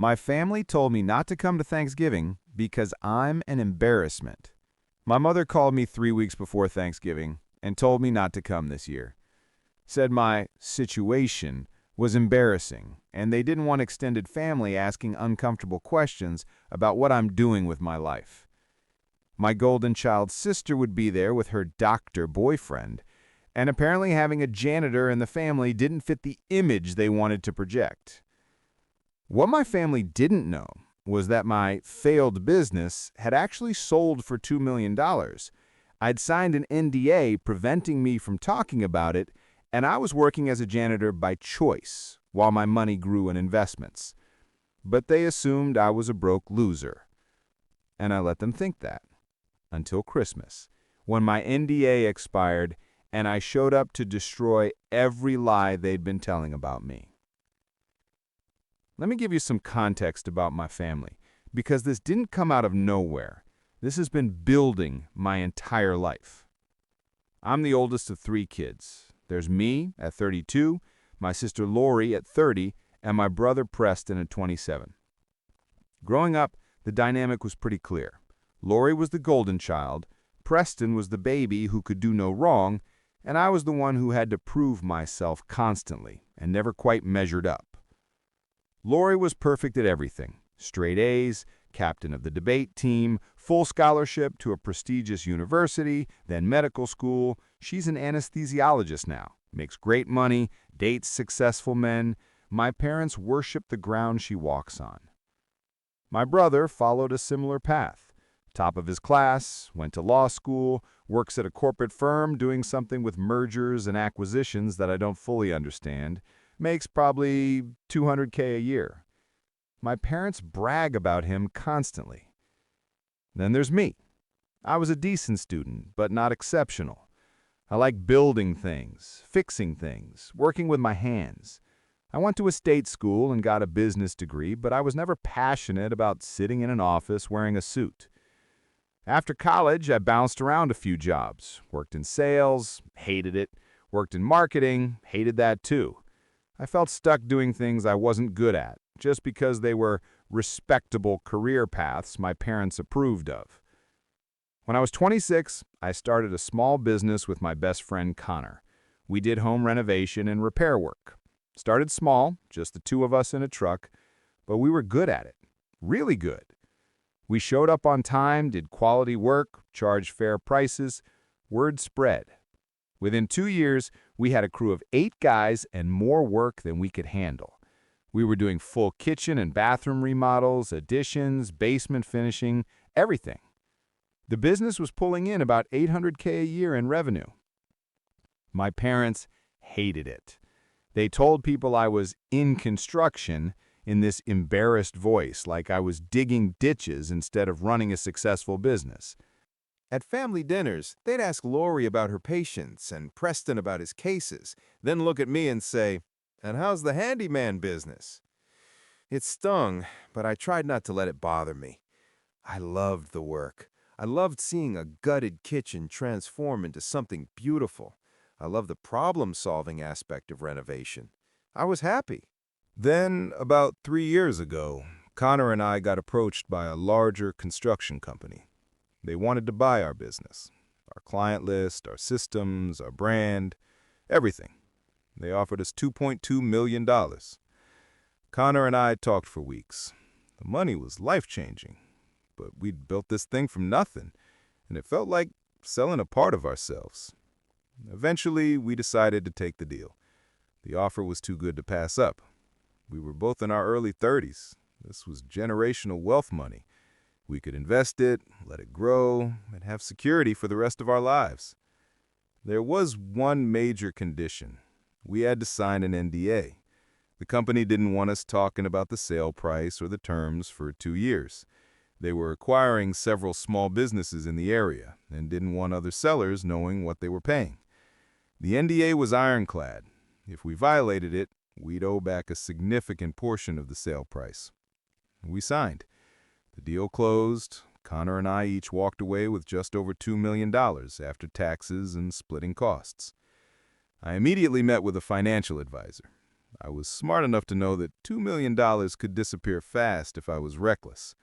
My family told me not to come to Thanksgiving because I'm an embarrassment. My mother called me 3 weeks before Thanksgiving and told me not to come this year. Said my situation was embarrassing and they didn't want extended family asking uncomfortable questions about what I'm doing with my life. My golden child sister would be there with her doctor boyfriend, and apparently having a janitor in the family didn't fit the image they wanted to project. What my family didn't know was that my failed business had actually sold for $2 million. I'd signed an NDA preventing me from talking about it, and I was working as a janitor by choice while my money grew in investments. But they assumed I was a broke loser, and I let them think that. Until Christmas, when my NDA expired and I showed up to destroy every lie they'd been telling about me. Let me give you some context about my family, because this didn't come out of nowhere. This has been building my entire life. I'm the oldest of 3 kids. There's me at 32, my sister Laurie at 30, and my brother Preston at 27. Growing up, the dynamic was pretty clear. Laurie was the golden child, Preston was the baby who could do no wrong, and I was the one who had to prove myself constantly and never quite measured up. Laurie was perfect at everything. Straight A's, captain of the debate team, full scholarship to a prestigious university, then medical school. She's an anesthesiologist now, makes great money, dates successful men. My parents worship the ground she walks on. My brother followed a similar path. Top of his class, went to law school, works at a corporate firm doing something with mergers and acquisitions that I don't fully understand, makes probably $200K a year. My parents brag about him constantly. Then there's me. I was a decent student, but not exceptional. I like building things, fixing things, working with my hands. I went to a state school and got a business degree, but I was never passionate about sitting in an office wearing a suit. After college, I bounced around a few jobs, worked in sales, hated it, worked in marketing, hated that too. I felt stuck doing things I wasn't good at, just because they were respectable career paths my parents approved of. When I was 26, I started a small business with my best friend Connor. We did home renovation and repair work. Started small, just the 2 of us in a truck, but we were good at it, really good. We showed up on time, did quality work, charged fair prices. Word spread. Within 2 years, we had a crew of 8 guys and more work than we could handle. We were doing full kitchen and bathroom remodels, additions, basement finishing, everything. The business was pulling in about $800K a year in revenue. My parents hated it. They told people I was in construction in this embarrassed voice, like I was digging ditches instead of running a successful business. At family dinners, they'd ask Laurie about her patients and Preston about his cases, then look at me and say, "And how's the handyman business?" It stung, but I tried not to let it bother me. I loved the work. I loved seeing a gutted kitchen transform into something beautiful. I loved the problem-solving aspect of renovation. I was happy. Then, about 3 years ago, Connor and I got approached by a larger construction company. They wanted to buy our business, our client list, our systems, our brand, everything. They offered us $2.2 million. Connor and I talked for weeks. The money was life-changing, but we'd built this thing from nothing, and it felt like selling a part of ourselves. Eventually, we decided to take the deal. The offer was too good to pass up. We were both in our early 30s. This was generational wealth money. We could invest it, let it grow, and have security for the rest of our lives. There was one major condition. We had to sign an NDA. The company didn't want us talking about the sale price or the terms for 2 years. They were acquiring several small businesses in the area and didn't want other sellers knowing what they were paying. The NDA was ironclad. If we violated it, we'd owe back a significant portion of the sale price. We signed. The deal closed. Connor and I each walked away with just over $2 million after taxes and splitting costs. I immediately met with a financial advisor. I was smart enough to know that $2 million could disappear fast if I was reckless.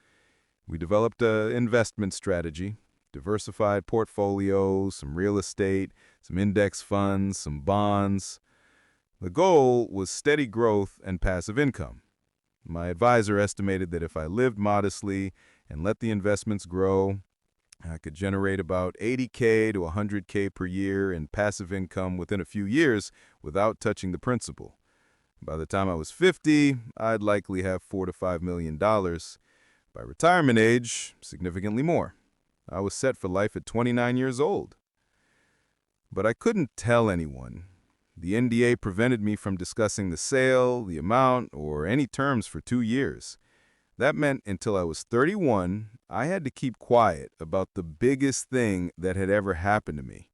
We developed an investment strategy, diversified portfolios, some real estate, some index funds, some bonds. The goal was steady growth and passive income. My advisor estimated that if I lived modestly and let the investments grow, I could generate about $80K to $100K per year in passive income within a few years without touching the principal. By the time I was 50, I'd likely have $4 to $5 million. By retirement age, significantly more. I was set for life at 29 years old. But I couldn't tell anyone. The NDA prevented me from discussing the sale, the amount, or any terms for 2 years. That meant until I was 31, I had to keep quiet about the biggest thing that had ever happened to me.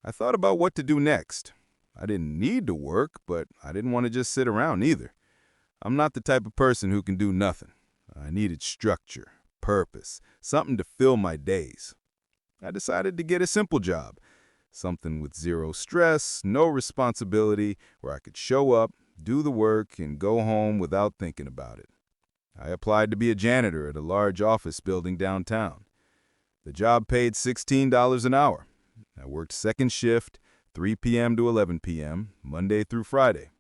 I thought about what to do next. I didn't need to work, but I didn't want to just sit around either. I'm not the type of person who can do nothing. I needed structure, purpose, something to fill my days. I decided to get a simple job, something with zero stress, no responsibility, where I could show up, do the work, and go home without thinking about it. I applied to be a janitor at a large office building downtown. The job paid $16 an hour. I worked second shift, 3 p.m. to 11 p.m., Monday through Friday.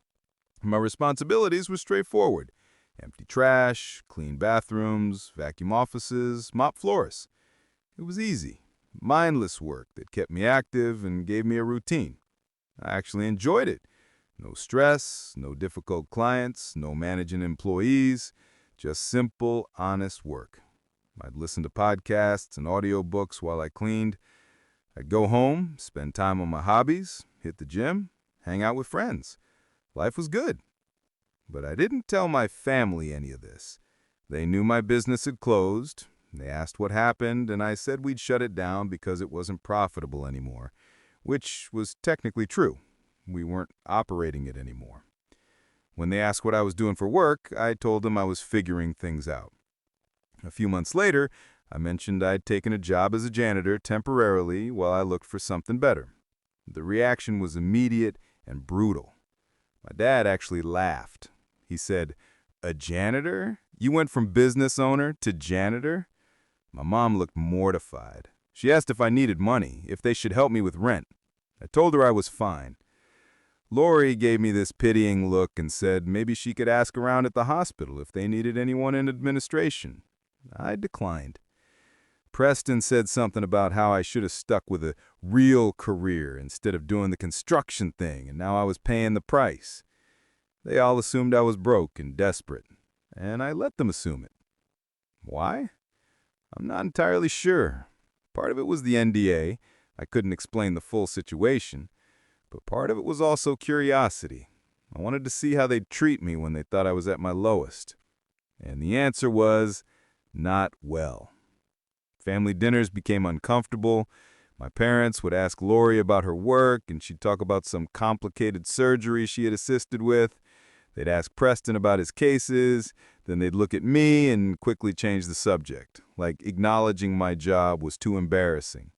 My responsibilities were straightforward. Empty trash, clean bathrooms, vacuum offices, mop floors. It was easy, mindless work that kept me active and gave me a routine. I actually enjoyed it. No stress, no difficult clients, no managing employees, just simple, honest work. I'd listen to podcasts and audiobooks while I cleaned. I'd go home, spend time on my hobbies, hit the gym, hang out with friends. Life was good. But I didn't tell my family any of this. They knew my business had closed. They asked what happened, and I said we'd shut it down because it wasn't profitable anymore, which was technically true. We weren't operating it anymore. When they asked what I was doing for work, I told them I was figuring things out. A few months later, I mentioned I'd taken a job as a janitor temporarily while I looked for something better. The reaction was immediate and brutal. My dad actually laughed. He said, "A janitor? You went from business owner to janitor?" My mom looked mortified. She asked if I needed money, if they should help me with rent. I told her I was fine. Laurie gave me this pitying look and said maybe she could ask around at the hospital if they needed anyone in administration. I declined. Preston said something about how I should have stuck with a real career instead of doing the construction thing, and now I was paying the price. They all assumed I was broke and desperate, and I let them assume it. Why? I'm not entirely sure. Part of it was the NDA. I couldn't explain the full situation. But part of it was also curiosity. I wanted to see how they'd treat me when they thought I was at my lowest. And the answer was, not well. Family dinners became uncomfortable. My parents would ask Laurie about her work, and she'd talk about some complicated surgery she had assisted with. They'd ask Preston about his cases. Then they'd look at me and quickly change the subject, like acknowledging my job was too embarrassing.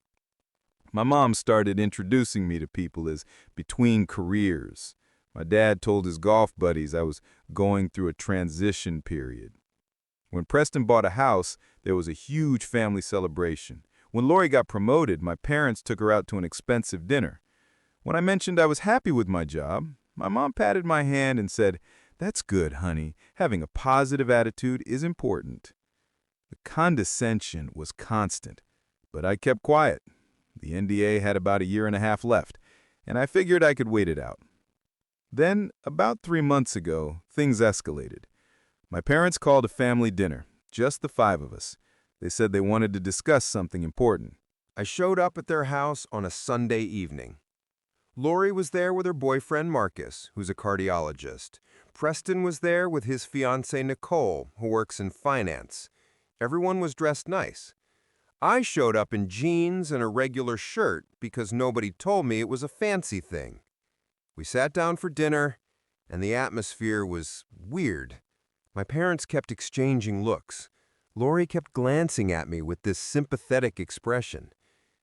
My mom started introducing me to people as between careers. My dad told his golf buddies I was going through a transition period. When Preston bought a house, there was a huge family celebration. When Laurie got promoted, my parents took her out to an expensive dinner. When I mentioned I was happy with my job, my mom patted my hand and said, "That's good, honey. Having a positive attitude is important." The condescension was constant, but I kept quiet. The NDA had about a year and a half left, and I figured I could wait it out. Then, about 3 months ago, things escalated. My parents called a family dinner, just the 5 of us. They said they wanted to discuss something important. I showed up at their house on a Sunday evening. Laurie was there with her boyfriend Marcus, who's a cardiologist. Preston was there with his fiancée Nicole, who works in finance. Everyone was dressed nice. I showed up in jeans and a regular shirt because nobody told me it was a fancy thing. We sat down for dinner, and the atmosphere was weird. My parents kept exchanging looks. Laurie kept glancing at me with this sympathetic expression.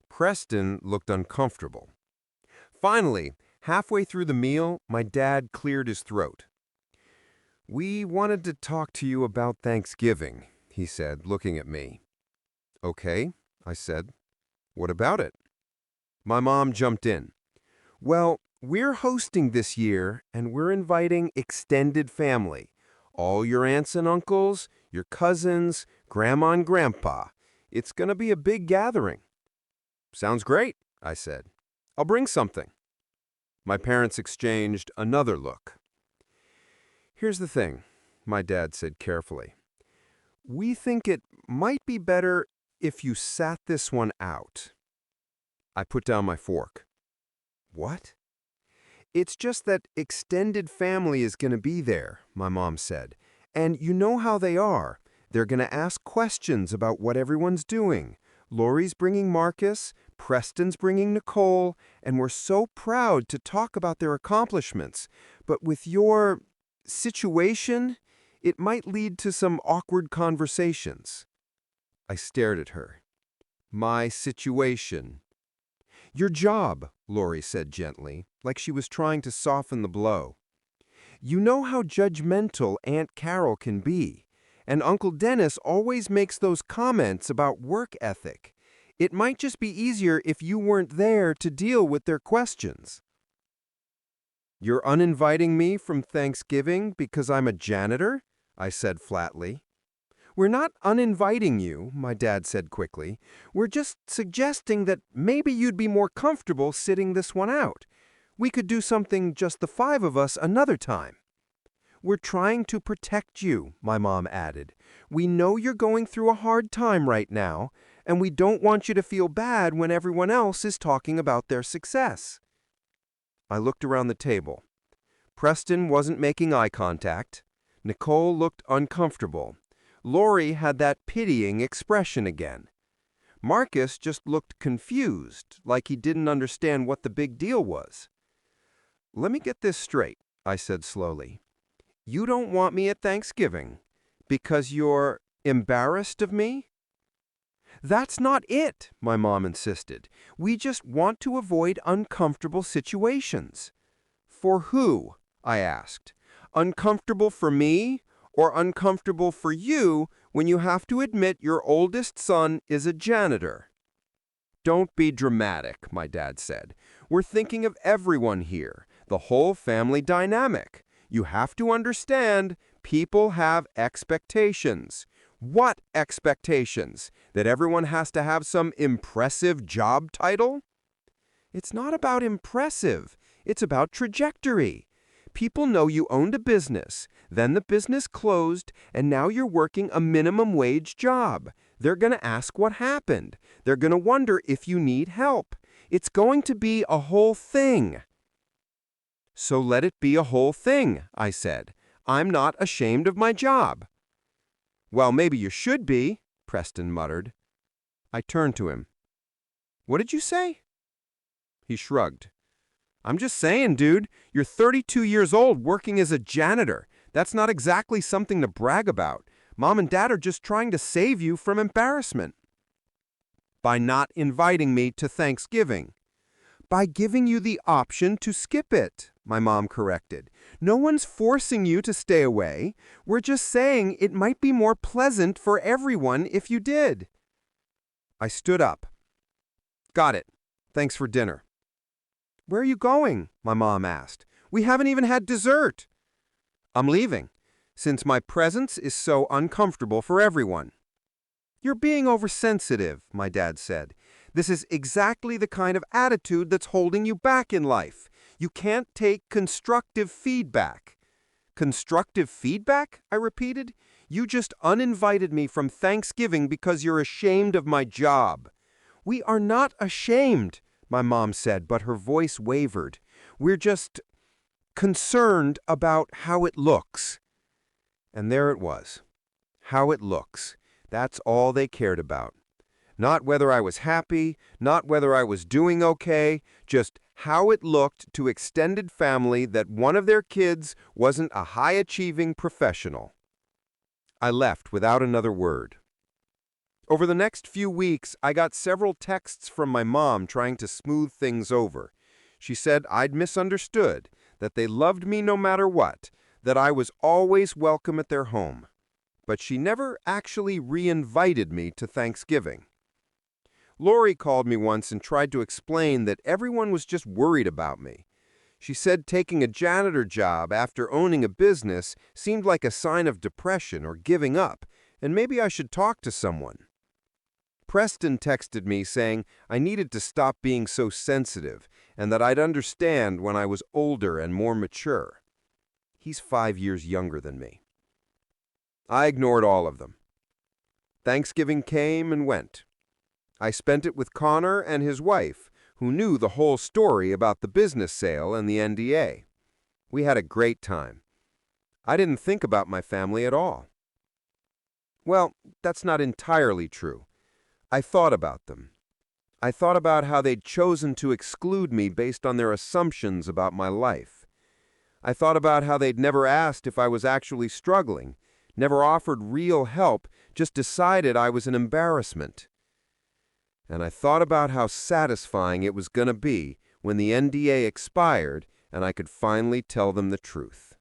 Preston looked uncomfortable. Finally, halfway through the meal, my dad cleared his throat. "We wanted to talk to you about Thanksgiving," he said, looking at me. "Okay," I said. "What about it?" My mom jumped in. "Well, we're hosting this year, and we're inviting extended family. All your aunts and uncles, your cousins, grandma and grandpa. It's going to be a big gathering." "Sounds great," I said. "I'll bring something." My parents exchanged another look. "Here's the thing," my dad said carefully. "We think it might be better if you sat this one out." I put down my fork. "What?" "It's just that extended family is going to be there," my mom said. "And you know how they are. They're going to ask questions about what everyone's doing. Laurie's bringing Marcus, Preston's bringing Nicole, and we're so proud to talk about their accomplishments. But with your situation, it might lead to some awkward conversations." I stared at her. "My situation." "Your job," Laurie said gently, like she was trying to soften the blow. "You know how judgmental Aunt Carol can be, and Uncle Dennis always makes those comments about work ethic. It might just be easier if you weren't there to deal with their questions." "You're uninviting me from Thanksgiving because I'm a janitor?" I said flatly. "We're not uninviting you," my dad said quickly. "We're just suggesting that maybe you'd be more comfortable sitting this one out. We could do something just the five of us another time." "We're trying to protect you," my mom added. "We know you're going through a hard time right now, and we don't want you to feel bad when everyone else is talking about their success." I looked around the table. Preston wasn't making eye contact. Nicole looked uncomfortable. Laurie had that pitying expression again. Marcus just looked confused, like he didn't understand what the big deal was. "Let me get this straight," I said slowly. "You don't want me at Thanksgiving because you're embarrassed of me?" "That's not it," my mom insisted. "We just want to avoid uncomfortable situations." "For who?" I asked. "Uncomfortable for me or uncomfortable for you when you have to admit your oldest son is a janitor?" "Don't be dramatic," my dad said. "We're thinking of everyone here, the whole family dynamic. You have to understand, people have expectations." "What expectations? That everyone has to have some impressive job title?" "It's not about impressive. It's about trajectory. People know you owned a business, then the business closed, and now you're working a minimum wage job. They're going to ask what happened. They're going to wonder if you need help. It's going to be a whole thing." "So let it be a whole thing," I said. "I'm not ashamed of my job." "Well, maybe you should be," Preston muttered. I turned to him. "What did you say?" He shrugged. "I'm just saying, dude, you're 32 years old working as a janitor. That's not exactly something to brag about. Mom and Dad are just trying to save you from embarrassment." "By not inviting me to Thanksgiving." "By giving you the option to skip it," my mom corrected. "No one's forcing you to stay away. We're just saying it might be more pleasant for everyone if you did." I stood up. "Got it. Thanks for dinner." "Where are you going?" my mom asked. "We haven't even had dessert." "I'm leaving, since my presence is so uncomfortable for everyone." "You're being oversensitive," my dad said. "This is exactly the kind of attitude that's holding you back in life. You can't take constructive feedback." "Constructive feedback?" I repeated. "You just uninvited me from Thanksgiving because you're ashamed of my job." "We are not ashamed," my mom said, but her voice wavered. "We're just concerned about how it looks." And there it was. How it looks. That's all they cared about. Not whether I was happy, not whether I was doing okay, just how it looked to extended family that one of their kids wasn't a high-achieving professional. I left without another word. Over the next few weeks, I got several texts from my mom trying to smooth things over. She said I'd misunderstood, that they loved me no matter what, that I was always welcome at their home, but she never actually re-invited me to Thanksgiving. Laurie called me once and tried to explain that everyone was just worried about me. She said taking a janitor job after owning a business seemed like a sign of depression or giving up, and maybe I should talk to someone. Preston texted me saying I needed to stop being so sensitive and that I'd understand when I was older and more mature. He's 5 years younger than me. I ignored all of them. Thanksgiving came and went. I spent it with Connor and his wife, who knew the whole story about the business sale and the NDA. We had a great time. I didn't think about my family at all. Well, that's not entirely true. I thought about them. I thought about how they'd chosen to exclude me based on their assumptions about my life. I thought about how they'd never asked if I was actually struggling, never offered real help, just decided I was an embarrassment. And I thought about how satisfying it was going to be when the NDA expired and I could finally tell them the truth.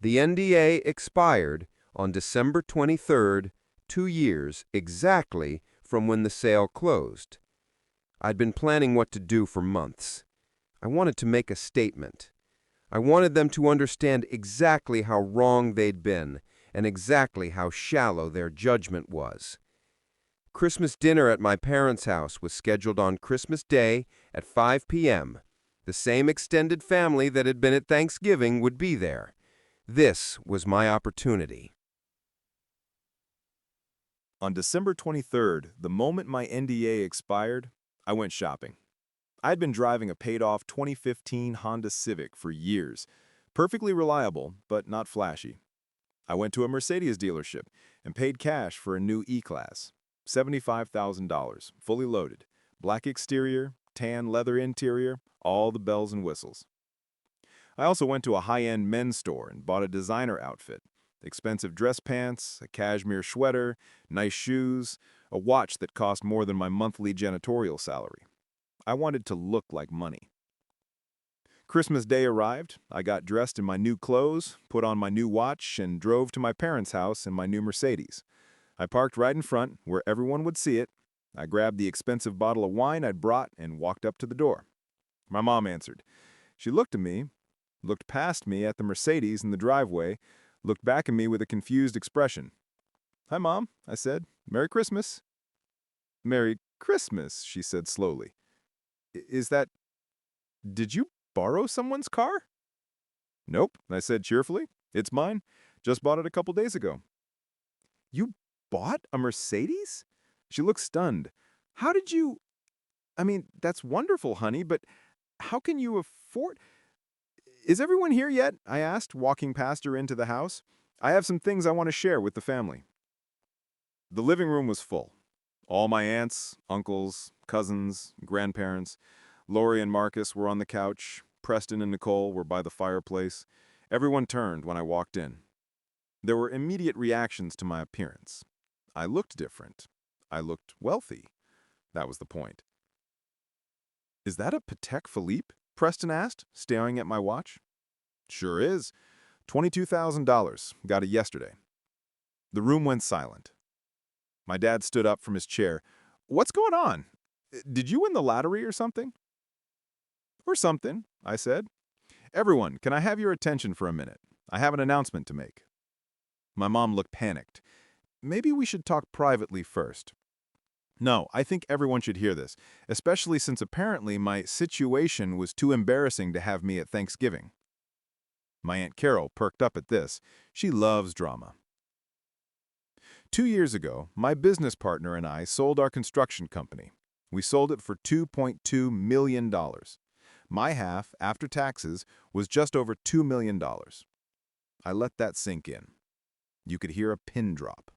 The NDA expired on December 23rd, 2 years exactly from when the sale closed. I'd been planning what to do for months. I wanted to make a statement. I wanted them to understand exactly how wrong they'd been and exactly how shallow their judgment was. Christmas dinner at my parents' house was scheduled on Christmas Day at 5 p.m. The same extended family that had been at Thanksgiving would be there. This was my opportunity. On December 23rd, the moment my NDA expired, I went shopping. I'd been driving a paid-off 2015 Honda Civic for years. Perfectly reliable, but not flashy. I went to a Mercedes dealership and paid cash for a new E-Class. $75,000, fully loaded. Black exterior, tan leather interior, all the bells and whistles. I also went to a high-end men's store and bought a designer outfit. Expensive dress pants, a cashmere sweater, nice shoes, a watch that cost more than my monthly janitorial salary. I wanted to look like money. Christmas Day arrived. I got dressed in my new clothes, put on my new watch, and drove to my parents' house in my new Mercedes. I parked right in front, where everyone would see it. I grabbed the expensive bottle of wine I'd brought and walked up to the door. My mom answered. She looked at me, looked past me at the Mercedes in the driveway, looked back at me with a confused expression. "Hi, Mom," I said. "Merry Christmas." "Merry Christmas," she said slowly. Did you borrow someone's car?" "Nope," I said cheerfully. "It's mine. Just bought it a couple days ago." "You bought a Mercedes?" She looked stunned. "How did you... that's wonderful, honey, but how can you afford... Is everyone here yet?" I asked, walking past her into the house. "I have some things I want to share with the family." The living room was full. All my aunts, uncles, cousins, grandparents. Laurie and Marcus were on the couch. Preston and Nicole were by the fireplace. Everyone turned when I walked in. There were immediate reactions to my appearance. I looked different. I looked wealthy. That was the point. "Is that a Patek Philippe?" Preston asked, staring at my watch. "Sure is. $22,000. Got it yesterday." The room went silent. My dad stood up from his chair. "What's going on? Did you win the lottery or something?" "Or something," I said. "Everyone, can I have your attention for a minute? I have an announcement to make." My mom looked panicked. "Maybe we should talk privately first." "No, I think everyone should hear this, especially since apparently my situation was too embarrassing to have me at Thanksgiving." My Aunt Carol perked up at this. She loves drama. 2 years ago, my business partner and I sold our construction company. We sold it for $2.2 million. My half, after taxes, was just over $2 million. I let that sink in. You could hear a pin drop.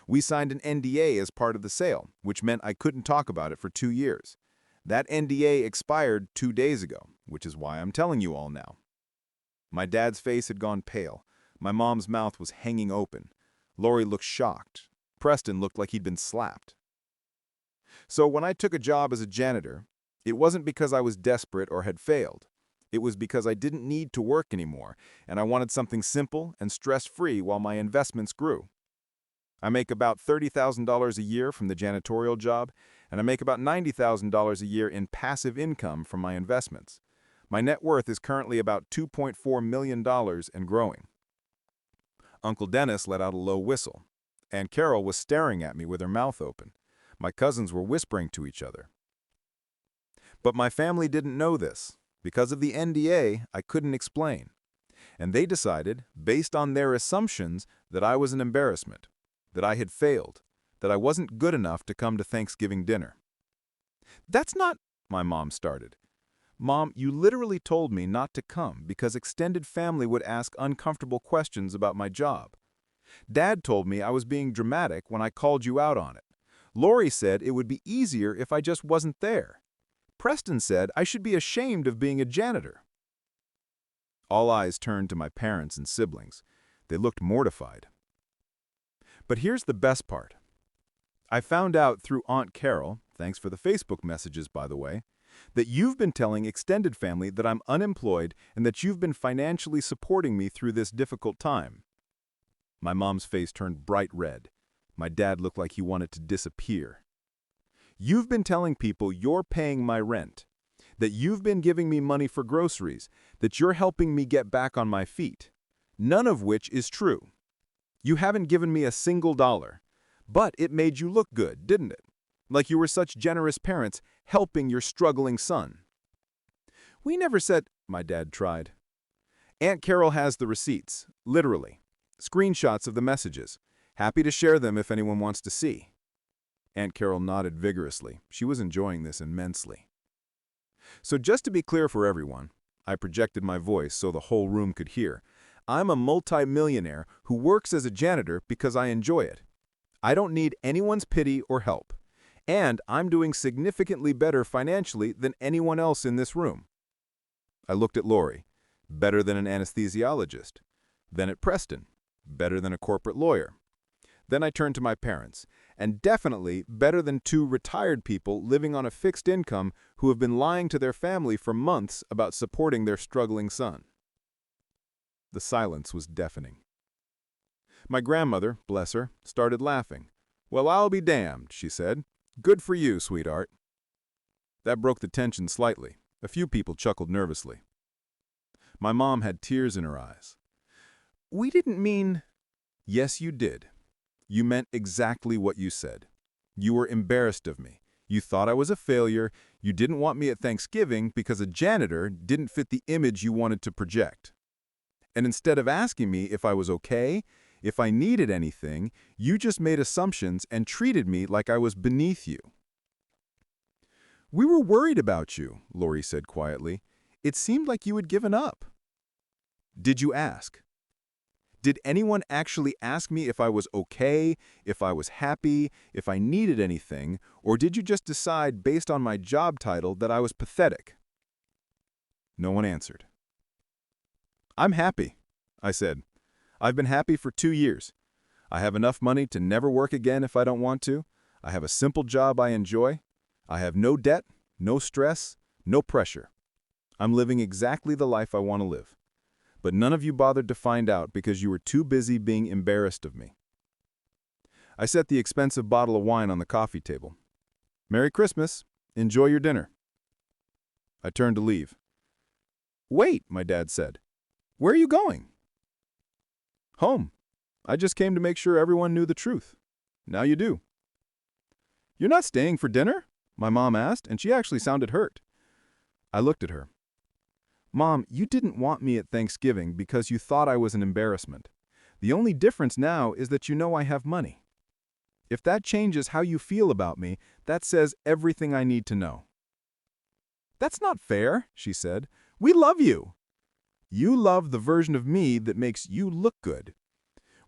We signed an NDA as part of the sale, which meant I couldn't talk about it for 2 years. That NDA expired 2 days ago, which is why I'm telling you all now. My dad's face had gone pale. My mom's mouth was hanging open. Laurie looked shocked. Preston looked like he'd been slapped. So when I took a job as a janitor, it wasn't because I was desperate or had failed. It was because I didn't need to work anymore, and I wanted something simple and stress-free while my investments grew. I make about $30,000 a year from the janitorial job, and I make about $90,000 a year in passive income from my investments. My net worth is currently about $2.4 million and growing. Uncle Dennis let out a low whistle. Aunt Carol was staring at me with her mouth open. My cousins were whispering to each other. But my family didn't know this. Because of the NDA, I couldn't explain. And they decided, based on their assumptions, that I was an embarrassment, that I had failed, that I wasn't good enough to come to Thanksgiving dinner. "That's not," my mom started. "Mom, you literally told me not to come because extended family would ask uncomfortable questions about my job. Dad told me I was being dramatic when I called you out on it. Laurie said it would be easier if I just wasn't there. Preston said I should be ashamed of being a janitor." All eyes turned to my parents and siblings. They looked mortified. But here's the best part. I found out through Aunt Carol, thanks for the Facebook messages, by the way, that you've been telling extended family that I'm unemployed and that you've been financially supporting me through this difficult time. My mom's face turned bright red. My dad looked like he wanted to disappear. "You've been telling people you're paying my rent, that you've been giving me money for groceries, that you're helping me get back on my feet. None of which is true. You haven't given me a single dollar. But it made you look good, didn't it? Like you were such generous parents helping your struggling son." "We never said," my dad tried. "Aunt Carol has the receipts, literally. Screenshots of the messages. Happy to share them if anyone wants to see." Aunt Carol nodded vigorously. She was enjoying this immensely. "So just to be clear for everyone," I projected my voice so the whole room could hear, "I'm a multimillionaire who works as a janitor because I enjoy it. I don't need anyone's pity or help. And I'm doing significantly better financially than anyone else in this room." I looked at Laurie. Better than an anesthesiologist. Then at Preston. Better than a corporate lawyer. Then I turned to my parents. And definitely better than two retired people living on a fixed income who have been lying to their family for months about supporting their struggling son. The silence was deafening. My grandmother, bless her, started laughing. "Well, I'll be damned," she said. "Good for you, sweetheart." That broke the tension slightly. A few people chuckled nervously. My mom had tears in her eyes. "We didn't mean—" "Yes, you did. You meant exactly what you said. You were embarrassed of me. You thought I was a failure. You didn't want me at Thanksgiving because a janitor didn't fit the image you wanted to project. And instead of asking me if I was okay, if I needed anything, you just made assumptions and treated me like I was beneath you." "We were worried about you," Laurie said quietly. "It seemed like you had given up." "Did you ask? Did anyone actually ask me if I was okay, if I was happy, if I needed anything, or did you just decide based on my job title that I was pathetic?" No one answered. "I'm happy," I said. "I've been happy for 2 years. I have enough money to never work again if I don't want to. I have a simple job I enjoy. I have no debt, no stress, no pressure. I'm living exactly the life I want to live. But none of you bothered to find out because you were too busy being embarrassed of me." I set the expensive bottle of wine on the coffee table. "Merry Christmas. Enjoy your dinner." I turned to leave. "Wait," my dad said. "Where are you going?" "Home. I just came to make sure everyone knew the truth. Now you do." "You're not staying for dinner?" my mom asked, and she actually sounded hurt. I looked at her. "Mom, you didn't want me at Thanksgiving because you thought I was an embarrassment. The only difference now is that you know I have money. If that changes how you feel about me, that says everything I need to know." "That's not fair," she said. "We love you." "You love the version of me that makes you look good.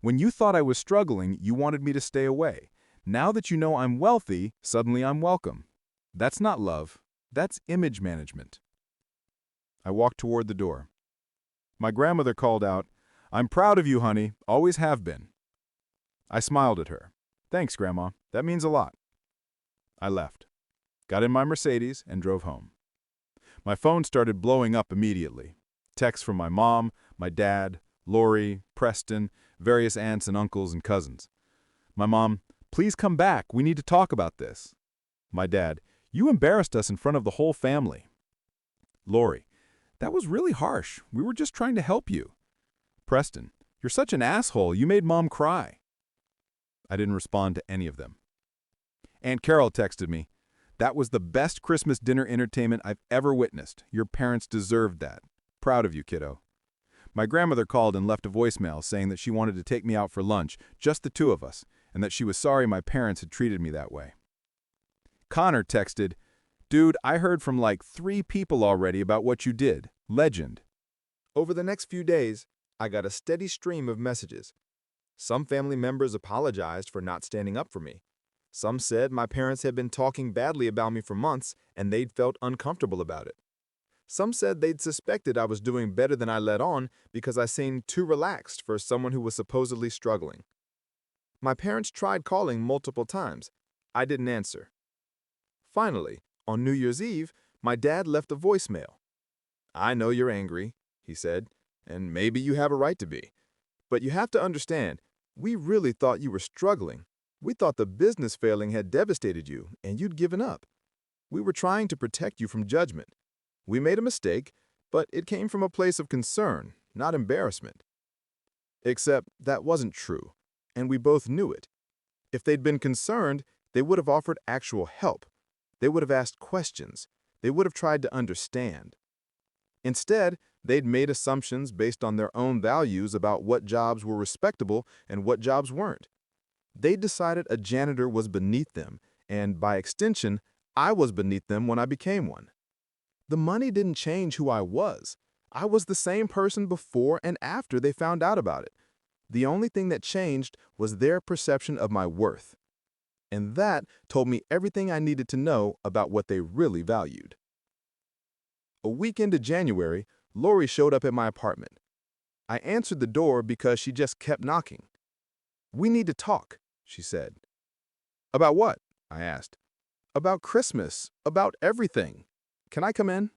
When you thought I was struggling, you wanted me to stay away. Now that you know I'm wealthy, suddenly I'm welcome. That's not love. That's image management." I walked toward the door. My grandmother called out, "I'm proud of you, honey. Always have been." I smiled at her. "Thanks, Grandma. That means a lot." I left, got in my Mercedes, and drove home. My phone started blowing up immediately. Texts from my mom, my dad, Laurie, Preston, various aunts and uncles and cousins. My mom, please come back, we need to talk about this. My dad, you embarrassed us in front of the whole family. Laurie, that was really harsh, we were just trying to help you. Preston, you're such an asshole, you made Mom cry. I didn't respond to any of them. Aunt Carol texted me, that was the best Christmas dinner entertainment I've ever witnessed. Your parents deserved that. Proud of you, kiddo. My grandmother called and left a voicemail saying that she wanted to take me out for lunch, just the two of us, and that she was sorry my parents had treated me that way. Connor texted, dude, I heard from like 3 people already about what you did. Legend. Over the next few days, I got a steady stream of messages. Some family members apologized for not standing up for me. Some said my parents had been talking badly about me for months and they'd felt uncomfortable about it. Some said they'd suspected I was doing better than I let on because I seemed too relaxed for someone who was supposedly struggling. My parents tried calling multiple times. I didn't answer. Finally, on New Year's Eve, my dad left a voicemail. I know you're angry, he said, and maybe you have a right to be. But you have to understand, we really thought you were struggling. We thought the business failing had devastated you and you'd given up. We were trying to protect you from judgment. We made a mistake, but it came from a place of concern, not embarrassment. Except that wasn't true, and we both knew it. If they'd been concerned, they would have offered actual help. They would have asked questions. They would have tried to understand. Instead, they'd made assumptions based on their own values about what jobs were respectable and what jobs weren't. They decided a janitor was beneath them, and by extension, I was beneath them when I became one. The money didn't change who I was. I was the same person before and after they found out about it. The only thing that changed was their perception of my worth. And that told me everything I needed to know about what they really valued. A week into January, Laurie showed up at my apartment. I answered the door because she just kept knocking. We need to talk, she said. About what? I asked. About Christmas, about everything. Can I come in?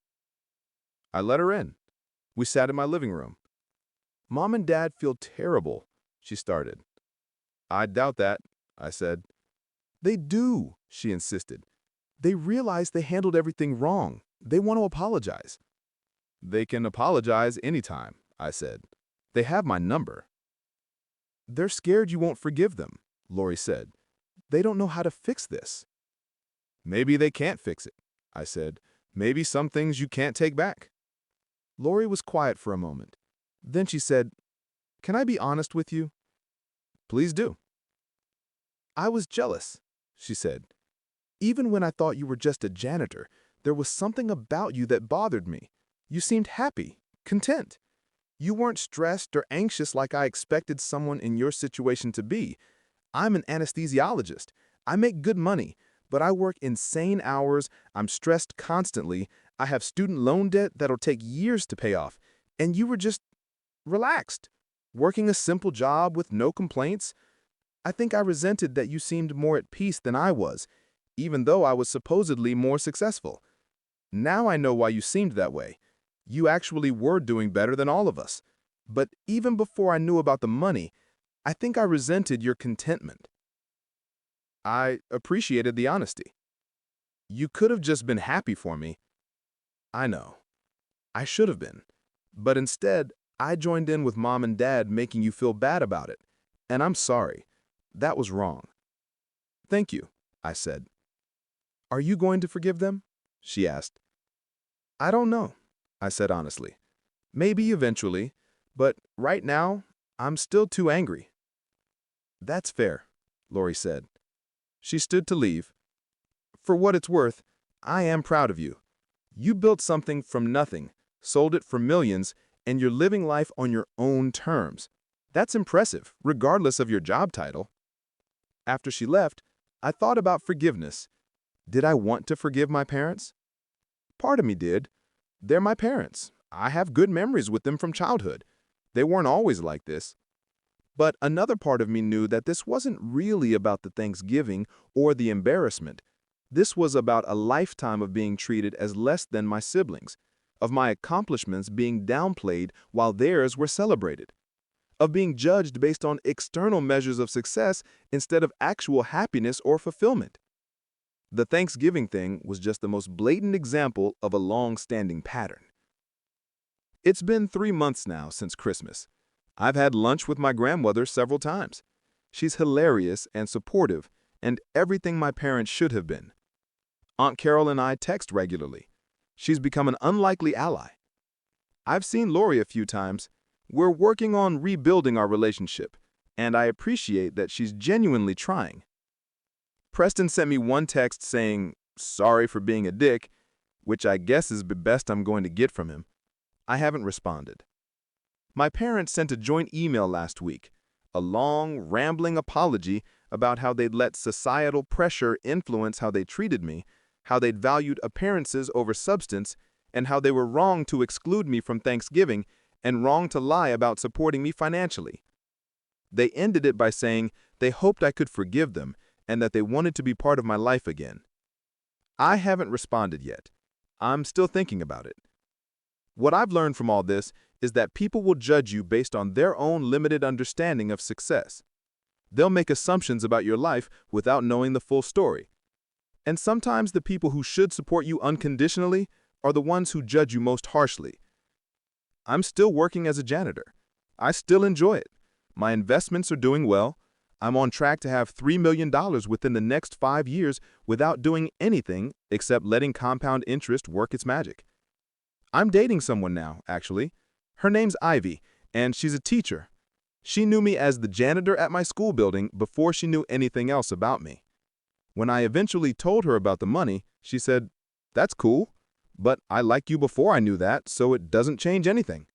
I let her in. We sat in my living room. Mom and Dad feel terrible, she started. I doubt that, I said. They do, she insisted. They realize they handled everything wrong. They want to apologize. They can apologize anytime, I said. They have my number. They're scared you won't forgive them, Laurie said. They don't know how to fix this. Maybe they can't fix it, I said. Maybe some things you can't take back. Laurie was quiet for a moment. Then she said, Can I be honest with you? Please do. I was jealous, she said. Even when I thought you were just a janitor, there was something about you that bothered me. You seemed happy, content. You weren't stressed or anxious like I expected someone in your situation to be. I'm an anesthesiologist. I make good money, but I work insane hours. I'm stressed constantly. I have student loan debt that'll take years to pay off. And you were just relaxed, working a simple job with no complaints. I think I resented that you seemed more at peace than I was, even though I was supposedly more successful. Now I know why you seemed that way. You actually were doing better than all of us. But even before I knew about the money, I think I resented your contentment. I appreciated the honesty. You could have just been happy for me. I know. I should have been. But instead, I joined in with Mom and Dad making you feel bad about it. And I'm sorry. That was wrong. Thank you, I said. Are you going to forgive them? She asked. I don't know, I said honestly. Maybe eventually, but right now, I'm still too angry. That's fair, Laurie said. She stood to leave. For what it's worth, I am proud of you. You built something from nothing, sold it for millions, and you're living life on your own terms. That's impressive, regardless of your job title. After she left, I thought about forgiveness. Did I want to forgive my parents? Part of me did. They're my parents. I have good memories with them from childhood. They weren't always like this. But another part of me knew that this wasn't really about the Thanksgiving or the embarrassment. This was about a lifetime of being treated as less than my siblings, of my accomplishments being downplayed while theirs were celebrated, of being judged based on external measures of success instead of actual happiness or fulfillment. The Thanksgiving thing was just the most blatant example of a long-standing pattern. It's been 3 months now since Christmas. I've had lunch with my grandmother several times. She's hilarious and supportive, and everything my parents should have been. Aunt Carol and I text regularly. She's become an unlikely ally. I've seen Laurie a few times. We're working on rebuilding our relationship, and I appreciate that she's genuinely trying. Preston sent me one text saying, "Sorry for being a dick," which I guess is the best I'm going to get from him. I haven't responded. My parents sent a joint email last week, a long, rambling apology about how they'd let societal pressure influence how they treated me, how they'd valued appearances over substance, and how they were wrong to exclude me from Thanksgiving and wrong to lie about supporting me financially. They ended it by saying they hoped I could forgive them and that they wanted to be part of my life again. I haven't responded yet. I'm still thinking about it. What I've learned from all this is that people will judge you based on their own limited understanding of success. They'll make assumptions about your life without knowing the full story. And sometimes the people who should support you unconditionally are the ones who judge you most harshly. I'm still working as a janitor. I still enjoy it. My investments are doing well. I'm on track to have $3 million within the next 5 years without doing anything except letting compound interest work its magic. I'm dating someone now, actually. Her name's Ivy, and she's a teacher. She knew me as the janitor at my school building before she knew anything else about me. When I eventually told her about the money, she said, "That's cool, but I liked you before I knew that, so it doesn't change anything."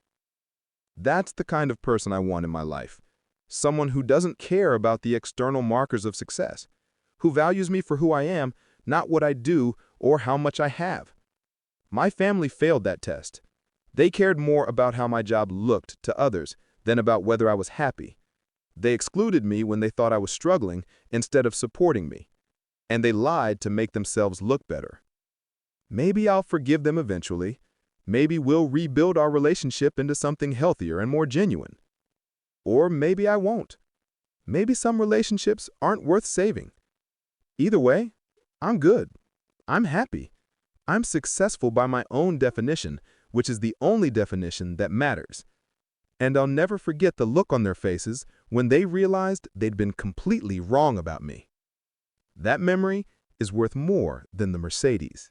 That's the kind of person I want in my life. Someone who doesn't care about the external markers of success, who values me for who I am, not what I do or how much I have. My family failed that test. They cared more about how my job looked to others than about whether I was happy. They excluded me when they thought I was struggling instead of supporting me. And they lied to make themselves look better. Maybe I'll forgive them eventually. Maybe we'll rebuild our relationship into something healthier and more genuine. Or maybe I won't. Maybe some relationships aren't worth saving. Either way, I'm good. I'm happy. I'm successful by my own definition, which is the only definition that matters. And I'll never forget the look on their faces when they realized they'd been completely wrong about me. That memory is worth more than the Mercedes.